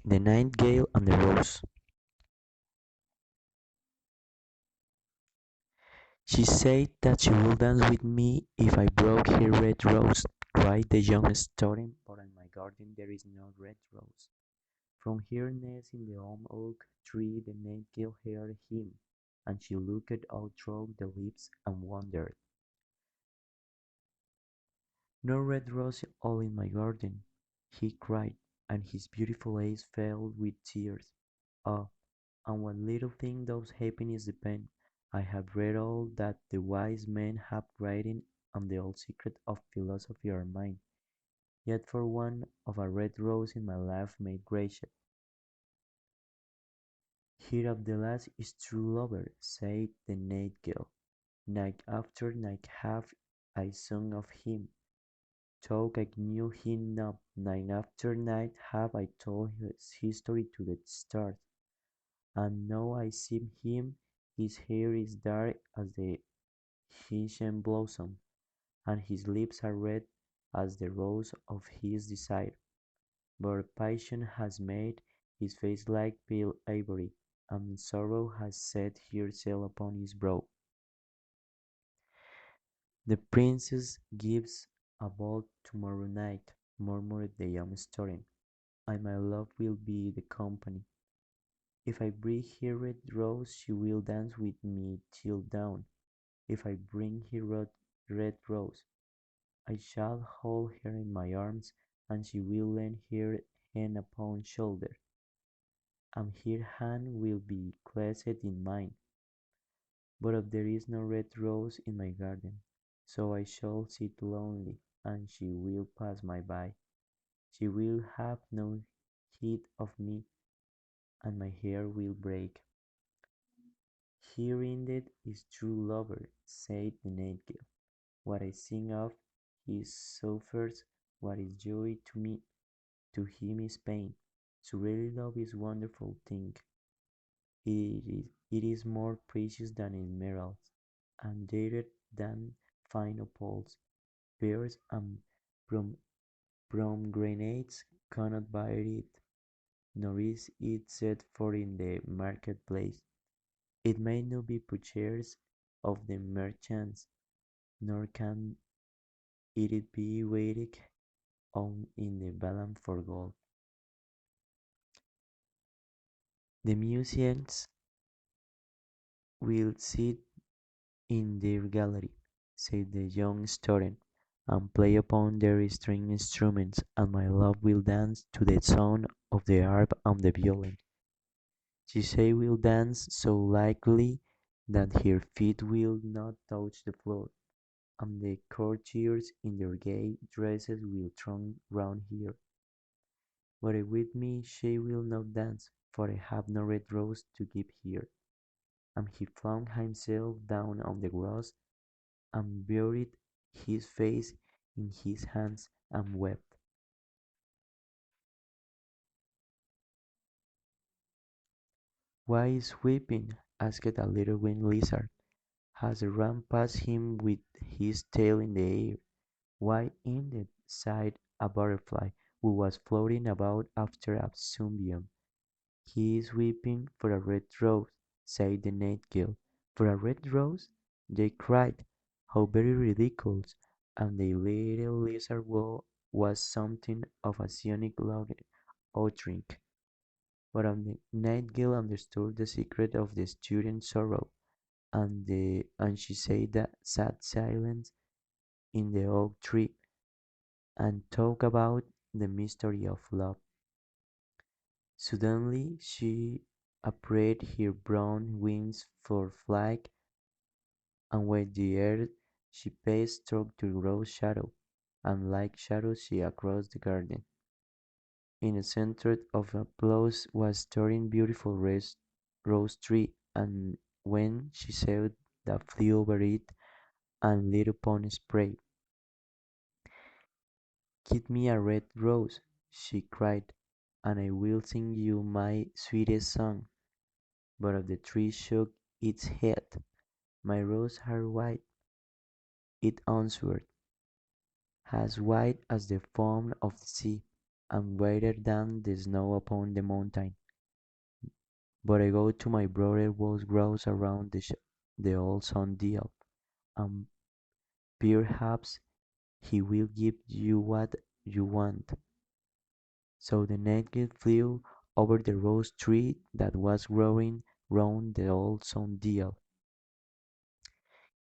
The Nightingale and the Rose. She said that she would dance with me if I broke her red rose, cried the young student, but in my garden there is no red rose. From her nest in the oak tree the nightingale heard him, and she looked out through the leaves and wondered. No red rose all in my garden, he cried, and his beautiful eyes filled with tears. Ah, on what little thing does happiness depend. I have read all that the wise men have written, and the old secret of philosophy are mine. Yet for one of a red rose in my life made gracious. Here of the last is true lover, said the nightingale. Night after night have I sung of him, though I knew him not. Night after night have I told his history to the stars. And now I see him, his hair is dark as the hyacinth blossom, and his lips are red as the rose of his desire. But passion has made his face like pale ivory, and sorrow has set her seal upon his brow. The princess gives a ball tomorrow night, murmured the young student, and my love will be the company. If I bring her red rose, she will dance with me till dawn. If I bring her red rose, I shall hold her in my arms, and she will lean her hand upon shoulder, and her hand will be clasped in mine. But if there is no red rose in my garden, so I shall sit lonely, and she will pass me by. She will have no heed of me, and my heart will break. Here indeed is true lover, said the nightingale. What I sing of, he suffers, what is joy to me, to him is pain. To really love is wonderful thing. It is more precious than emeralds, and dearer than fine opals. Pears and prom- pomegranates cannot buy it, nor is it set forth in the marketplace. It may not be purchased of the merchants, nor can it be weighed on in the balance for gold. The museums will sit in their gallery, said the young student, and play upon their string instruments, and my love will dance to the sound of the harp and the violin. She will dance so lightly that her feet will not touch the floor, and the courtiers in their gay dresses will throng round her. But with me she will not dance, for I have no red rose to give her. And he flung himself down on the grass, and buried his face in his hands, and wept. "Why is weeping?" asked a little green lizard, as it ran past him with his tail in the air. "Why indeed?" sighed a butterfly, who was floating about after a sunbeam. "He is weeping for a red rose," said the nightingale. "For a red rose?" they cried. "How very ridiculous!" And the little lizard was something of a cynic outring. But the nightingale understood the secret of the student's sorrow, and she sat silent in the oak tree, and talked about the mystery of love. Suddenly she spread her brown wings for flight, and with the earth she paced through to grow shadow, and like shadow she across the garden. In the centre of applause was standing beautiful rose tree, and when she saw that flew over it and lit upon spray. "Give me a red rose," she cried, "and I will sing you my sweetest song." But the tree shook its head. "My roses are white," it answered, "as white as the foam of the sea." and whiter than the snow upon the mountain. But I go to my brother who grows around the old sun dial, and perhaps he will give you what you want. So the nightingale flew over the rose tree that was growing round the old sun dial.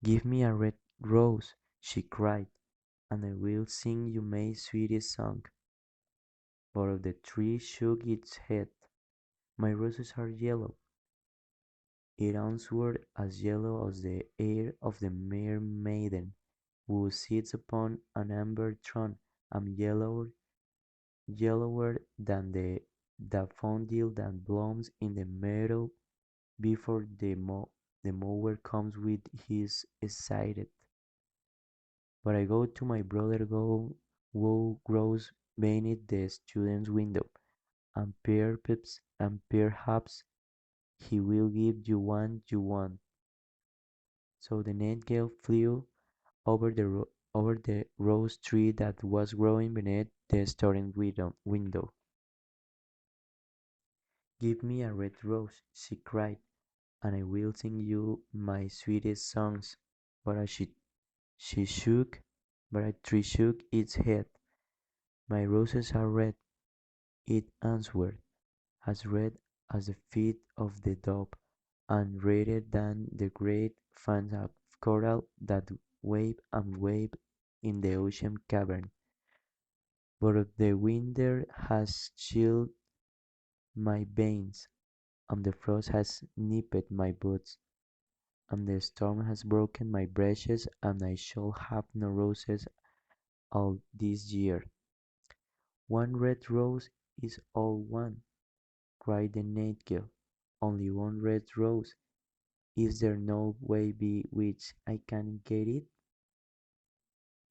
Give me a red rose, she cried, and I will sing you my sweetest song. But the tree shook its head. My roses are yellow, it answered, as yellow as the hair of the mere maiden who sits upon an amber throne. I'm yellower than the daffodil that blooms in the meadow before the mower comes with his scythe. But I go to my brother who grows beneath the student's window, and perhaps he will give you what you want. So the nightingale flew over the rose tree that was growing beneath the student's window. Give me a red rose, she cried, and I will sing you my sweetest songs. But as she shook, but a tree shook its head. My roses are red, it answered, as red as the feet of the dove, and redder than the great fans of coral that wave and wave in the ocean cavern. But the winter has chilled my veins, and the frost has nipped my boots, and the storm has broken my branches, and I shall have no roses all this year. One red rose is all one, cried the nightingale. Only one red rose. Is there no way by which I can get it?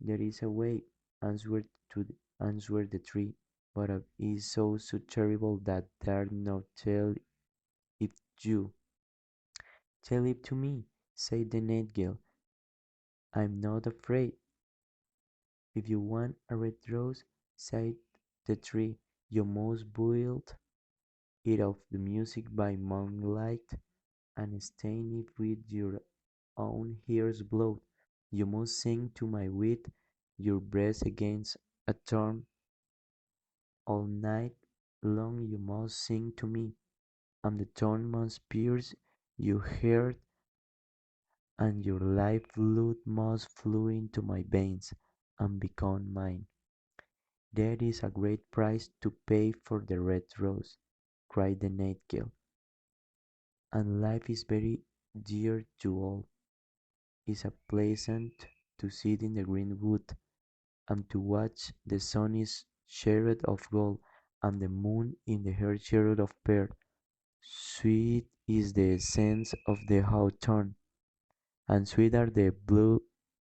There is a way, answered the tree, but it is so terrible that dare not tell it you. Tell it to me, said the nightingale. I'm not afraid. If you want a red rose, said the tree, you must build it of the music by moonlight and stain it with your own hair's blood. You must sing to my wit your breast against a thorn. All night long you must sing to me, and the thorn must pierce your heart, and your life blood must flow into my veins and become mine. There is a great price to pay for the red rose, cried the nightingale, and life is very dear to all. It is pleasant to sit in the green wood, and to watch the sun is shaded of gold, and the moon in the hair shaded of pearl. Sweet is the scent of the hawthorn, and sweet are the blue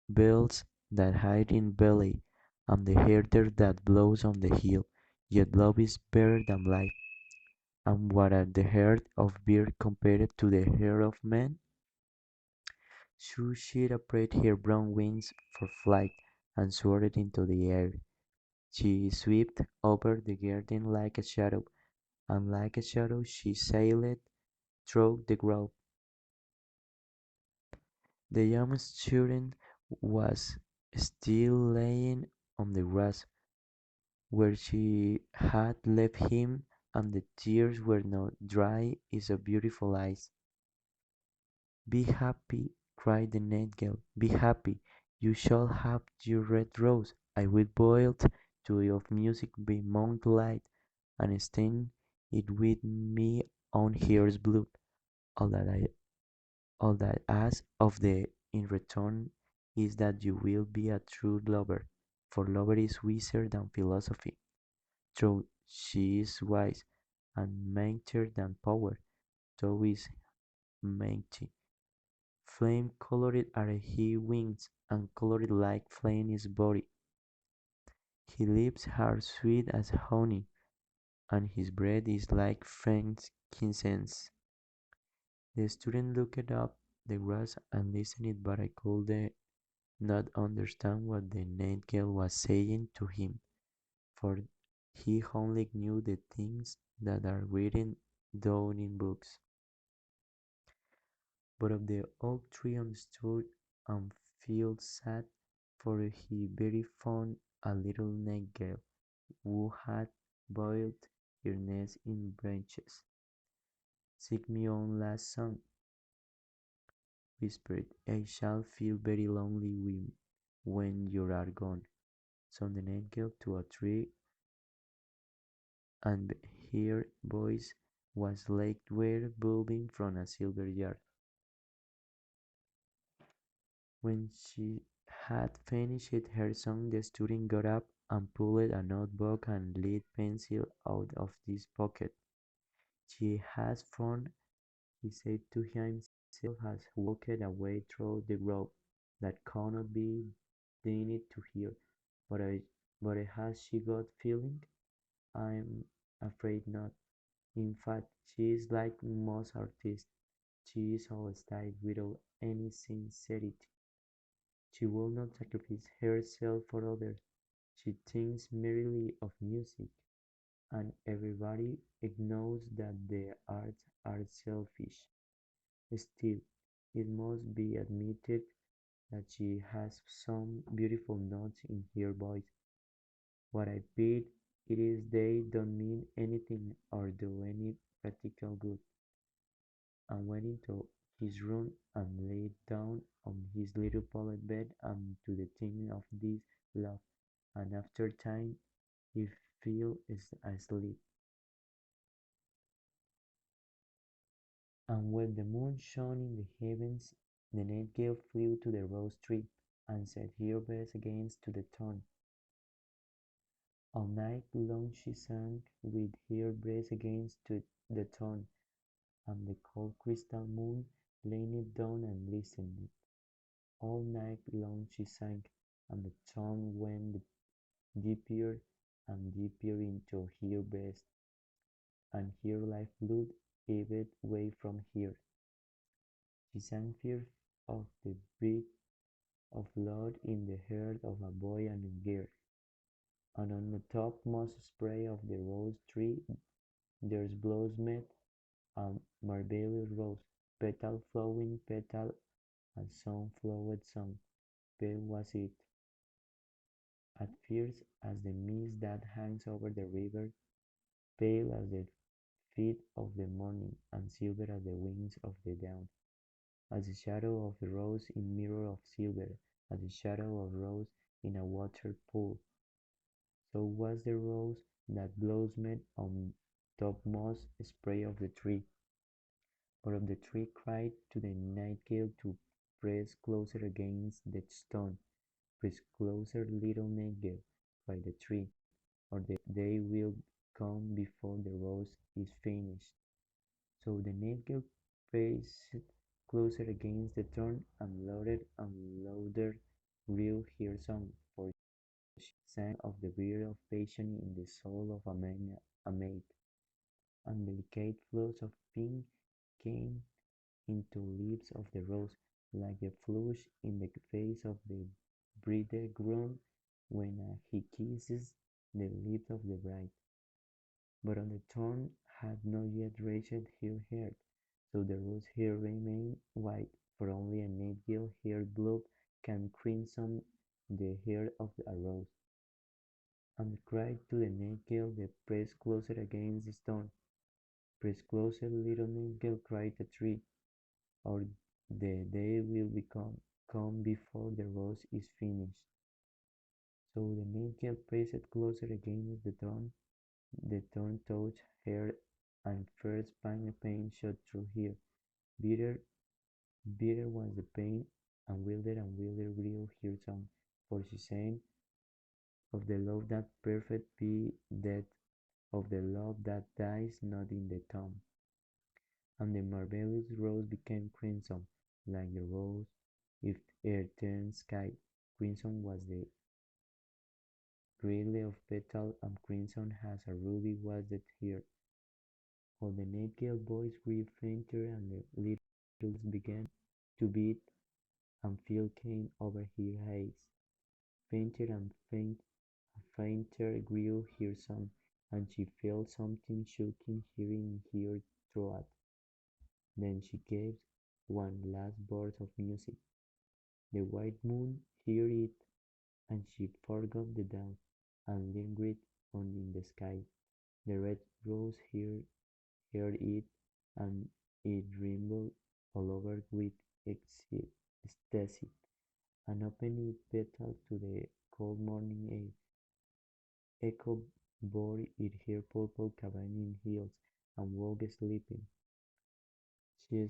bells that hide in valley, and the heather that blows on the hill. Yet love is better than life. And what are the heart of bird compared to the hair of man? So she spread her brown wings for flight, and soared into the air. She swept over the garden like a shadow, and like a shadow she sailed through the grove. The young student was still lying on the grass where she had left him, and the tears were not dry as a beautiful eyes. "Be happy," cried the nightingale, "be happy. You shall have your red rose. I will build to it of music by moonlight, and stain it with my own hair's blood. All that I all that I ask of thee in return is that you will be a true lover, for lover is wiser than philosophy. True, she is wise, and mightier than power, though is mighty. Flame colored are his wings, and colored like flame his body. His lips are sweet as honey, and his breath is like frankincense. The student looked up the grass and listened, but I could not understand what the nightingale was saying to him, for He only knew the things that are written down in books. But of the oak tree understood and felt sad, for he very fond a little nightingale who had built her nest in branches. "Sing me one last song," whispered. "I shall feel very lonely when you are gone." So the nightingale to a tree, and her voice was like were bubbling from a silver jar. When she had finished her song, the student got up and pulled a notebook and lead pencil out of his pocket. "She has found," he said to himself, "has walked away through the grove that cannot be denied to her. But has she got feeling? I'm afraid not. In fact, she is like most artists. She is all style without any sincerity. She will not sacrifice herself for others. She thinks merely of music, and everybody knows that the arts are selfish. Still, it must be admitted that she has some beautiful notes in her voice. What I bet it is they don't mean anything or do any practical good." And went into his room and lay down on his little pallet bed and to the thinking of this love, and after time he fell asleep. And when the moon shone in the heavens, the nightingale flew to the rose tree, and set her breast against to the thorn. All night long she sang, with her breast against to the thorn, and the cold crystal moon leaned down and listened. All night long she sang, and the thorn went deeper and deeper into her breast, and her life blood ebbed away from her. She sang fear of the breath of love in the heart of a boy and a girl, and on the topmost spray of the rose tree there blossomed a marvelous rose, petal flowing petal, and song flowed song. Pale was it, at first as the mist that hangs over the river, pale as the feet of the morning, and silver as the wings of the dawn, as the shadow of the rose in mirror of silver, as the shadow of rose in a water pool. So was the rose that blossomed on topmost spray of the tree. But of the tree cried to the nightingale to press closer against the stone. "Press closer, little nightingale," cried the tree, "or the day will come before the rose is finished." So the nightingale pressed closer against the thorn, and louder grew her song, for she sang of the birth of passion in the soul of a maid, and delicate flush of pink came into lips of the rose, like the flush in the face of the bridegroom when he kisses the lips of the bride. But on the thorn had not yet reached her heart, so the rose hair remained white, for only a nightingale hair blood can crimson the hair of a rose. And cried to the nightingale that pressed closer against the stone. "Press closer, little nightingale," cried the tree, "or the day will come before the rose is finished." So the nightingale pressed closer against the thorn touched her, and first pang of pain shot through her. Bitter, bitter was the pain, and wilder grew her song, for she sang of the love that perfect be death, of the love that dies not in the tomb. And the marvelous rose became crimson, like the rose if earth sky. Crimson was the greatly of petal, and crimson as a ruby was the hair. All the nightingale voice grew fainter, and the little pulse began to beat, and fear came over her eyes. Fainter and fainter grew her song, and she felt something shaking here in her throat. Then she gave one last burst of music. The white moon heard it, and she forgot the doubt, and lingered on in the sky. The red rose heard it, and it trembled all over with ecstasy, and opened its petals to the cold morning air. Echo bore it her purple cabañin hills, and woke sleeping. She,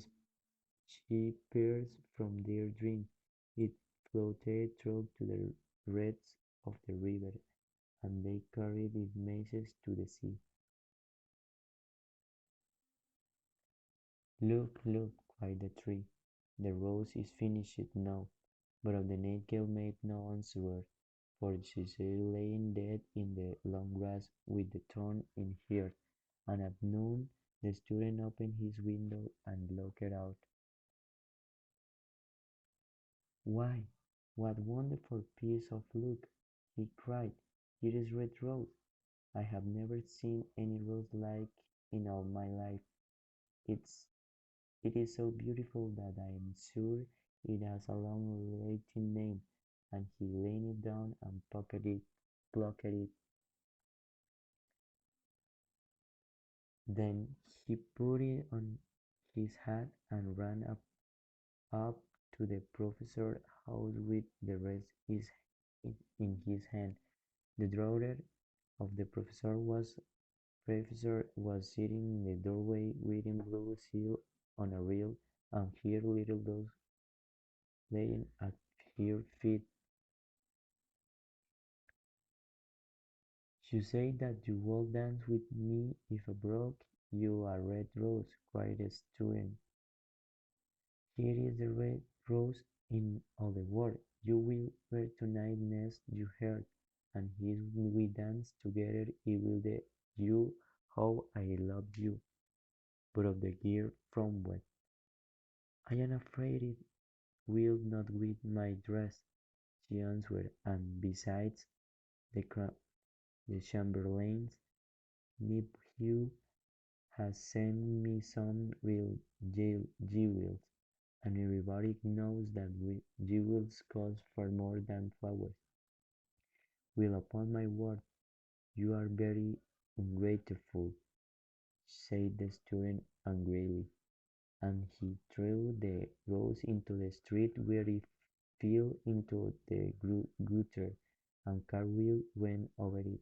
she pierced from their dreams. It floated through to the reeds of the river, and they carried its message to the sea. Look, look, cried the tree. The rose is finished now. But the nightingale made no answer, for she lay dead in the long grass with the thorn in her, and at noon the student opened his window and looked out. "Why, what wonderful piece of luck!" he cried. "Here is red rose. I have never seen any rose like in all my life. It's it is so beautiful that I am sure it has a long Latin name." And he leaned down and plucked it. Then he put it on his hat and ran up to the professor's house with the rest in his hand. The daughter of the professor was sitting in the doorway wearing blue silk on a reel, and her little dog laying at her feet. "You say that you would dance with me if I broke you a red rose," cried the student. "Here is the red rose in all the world. You will wear tonight nest you heard, and if we dance together it will tell you how I love you." But the girl frowned. "I am afraid it will not with my dress," she answered, "and besides, the chamberlain's nephew has sent me some real jewels, and everybody knows that jewels cost far more than flowers." "Well, upon my word, you are very ungrateful," said the student angrily, and he threw the rose into the street, where it fell into the gutter, and Cartwheel went over it.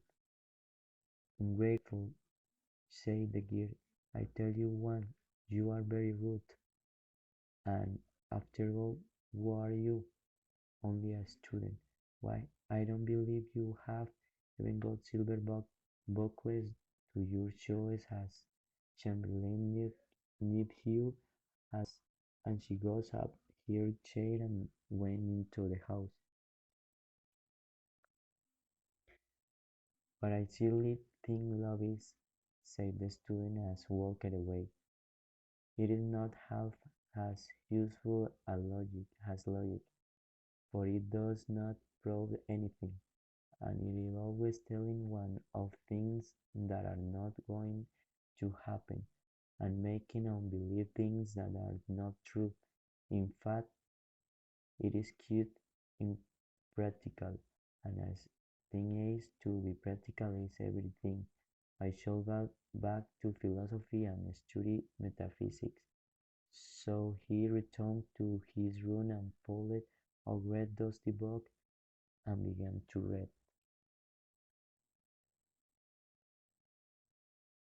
"Ungrateful," said the girl. "I tell you what, you are very rude. And after all, who are you? Only a student. Why, I don't believe you have even got silver buckles to your shoes as Chamberlain nephew has." And she got up her chair and went into the house. "But I really think love is," said the student as walked away. "It is not half as useful as logic, for it does not prove anything, and it is always telling one of things that are not going to happen, and making one believe things that are not true. In fact, it is quite impractical, and as thing is, to be practical is everything. I shall go back to philosophy and study metaphysics." So he returned to his room and pulled a red dusty book and began to read.